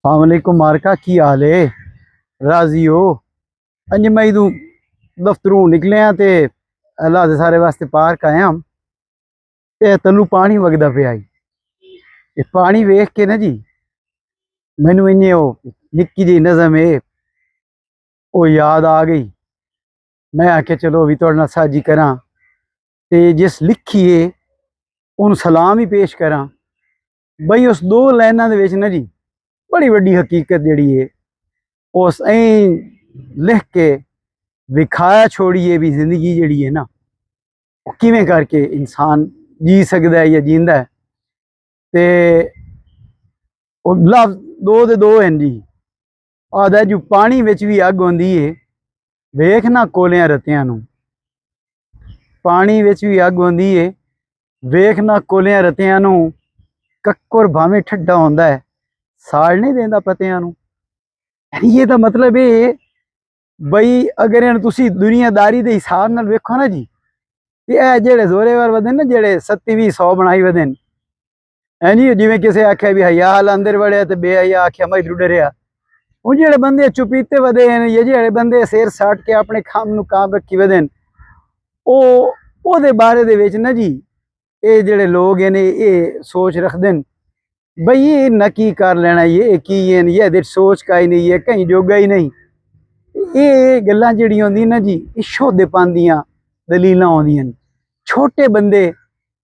वालेकुम मारका की हाल है। राजी हो? अंज मैं तू दफ्तरों निकले हैं ते अल्लाह दे सारे वास्ते पार्क आए हम ते तलू पानी वगदा पे आई। ये पानी वेख के ना जी मैनू इन्ने निक्की जी नज़म है वो याद आ गई। मैं आख्या चलो भी थोड़े नाल साझी करा ते जिस लिखी है उन सलाम ही पेश करा। बई उस दो लाइनां दे विच ना जी बड़ी वड्डी हकीकत जिहड़ी है उस ऐं लिख के विखाया छोड़िए भी जिंदगी जिहड़ी है ना वो किवें करके इंसान जी सकदा है या जींदा है। ते ਉਹ ਲਫ਼ਜ਼ ਦੋ ਦੇ ਦੋ ਹਨ ਜੀ। ਆਦਾ ਜੋ ਪਾਣੀ ਵਿੱਚ ਵੀ ਅੱਗ ਹੁੰਦੀ ਏ ਵੇਖ ਨਾ ਕੋਲਿਆਂ ਰਤਿਆਂ ਨੂੰ। ਪਾਣੀ ਵਿੱਚ ਵੀ ਅੱਗ ਹੁੰਦੀ ਏ ਵੇਖ ਨਾ ਕੋਲਿਆਂ ਰਤਿਆਂ ਨੂੰ। ਕੱਕਰ ਭਾਵੇਂ ਠੱਡਾ ਹੁੰਦਾ ਹੈ ਸਾੜ ਨਹੀਂ ਦਿੰਦਾ ਪਤਿਆਂ ਨੂੰ। ਇਹ ਤਾਂ ਮਤਲਬ ਇਹ ਬਈ ਅਗਰ ਇਹਨੂੰ ਤੁਸੀਂ ਦੁਨੀਆਦਾਰੀ ਦੇ ਹਿਸਾਬ ਨਾਲ ਵੇਖੋ ਨਾ ਜੀ ਤੇ ਇਹ ਜਿਹੜੇ ਜ਼ੋਰੇਵਰ ਵਧੇ ਨਾ ਜਿਹੜੇ 27 100 ਬਣਾਈ ਵਧੇ ਨੇ है जी। जिमें किसी आख्या भी हया हाल अंदर वड़िया तो बेहया आख्या मैं इधर डरिया। हूँ जो बंदे चुपीते वधे हैं ये जो बंदे सिर साट के अपने काम नू काम रखी वधे ओदे बारे दे विच ना जी ये जेड़े लोग हैं ये सोच रखते हैं बई ये नकी कर लेना ये की ये सोच का ही नहीं है कहीं जोगा ही नहीं। ये गल्लां जिहड़ियां होंदियां ना जी ये शोधेपन दियां दलीलां होंदियां। छोटे बंदे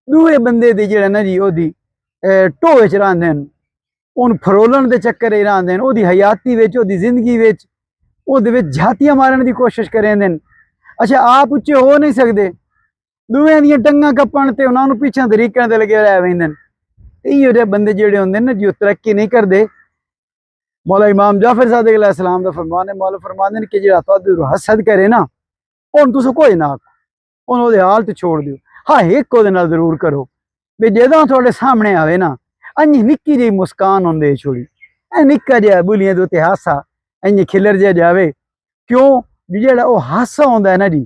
दूए बंदे दी जेड़ा ना जी ओदी ढोए च रहांदे न उन फरोलन दे चक्कर च रहांदे न ओदी हयाती विच ओदी जिंदगी विच ओदे विच झातियां मारन दी कोशिश करेंदे न। अच्छा आप उच्चे हो नहीं सकदे दूए दियां टंगां कप्पण ते उन्हां नूं पिछां तरीकां ते लगे रह वेंदे न। इहो जिहे बंदे जेहड़े होंदे न जो तरक्की नहीं करदे। मौला इमाम जाफर सादिक अलैहिस्सलाम दा फरमान है मौला फरमांदे न कि जेड़ा तुहाडे हसद करे ना उन तुस कोई ना आखो उन ओदे हाल ते छोड़ दिओ। हाँ एक ओदे नाल जरूर करो भी जदों थोड़े सामने आवे ना अंजी निक्की जी मुस्कान होंदे छोड़ी ए निक्का जिहा बुलियां दे उत्ते हासा अंजी खिलर जिहा जावे। क्यों जेड़ा वो हासा होंदा है ना जी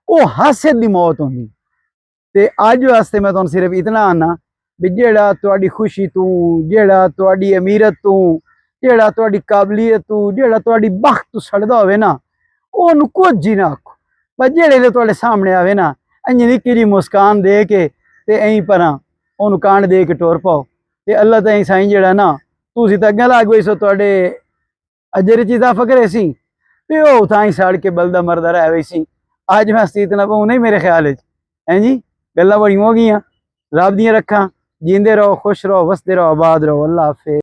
वो हासे दी मौत होंदी। ते अज वास्ते मैं तुहानूं सिर्फ इतना आना भी जेड़ा तुहाडी खुशी तू जेड़ा तुहाडी अमीरत तू जेड़ा तुहाडी काबलियत तू जेड़ा तुहाडी बख्त तू सड़दा होवे ना ओनू कुछ जी ना आखो। पर जेड़े तुहाडे सामने आवे ना अंजी निक्की जी मुस्कान दे के ते ऐं परां ਉਹਨੂੰ ਕਾਂਡ ਦੇ ਕੇ ਟੋਰ ਪਾਓ ਤੇ ਅੱਲਾ ਤਾਂ ਹੀ ਸਾਈਂ ਜਿਹੜਾ ਨਾ ਤੁਸੀਂ ਤਾਂ ਅੱਗੇ ਲੱਗ ਗਏ ਸੋ ਤੁਹਾਡੇ ਅਜਰ ਚ ਇਜ਼ਾਫਾ ਕਰੇ ਸੀ ਤੇ ਉਹ ਤਾਂ ਹੀ ਸੜ ਕੇ ਬਲਦਾ ਮਰਦਾ ਰਹਿ ਗਈ ਸੀ। ਅੱਜ ਮੈਂ ਸਤੀਤ ਨਾ ਪਾਉ ਨਹੀਂ ਮੇਰੇ ਖਿਆਲ ਵਿੱਚ ਹੈ ਜੀ ਗੱਲਾਂ ਬੜੀਆਂ ਹੋ ਗਈਆਂ। ਰੱਬ ਦੀਆਂ ਰੱਖਾਂ ਜਿੰਦੇ ਰਹੋ ਖੁਸ਼ ਰਹੋ ਵਸਦੇ ਰਹੋ ਆਬਾਦ ਰਹੋ। ਅੱਲਾ ਹਾਫਿਜ਼।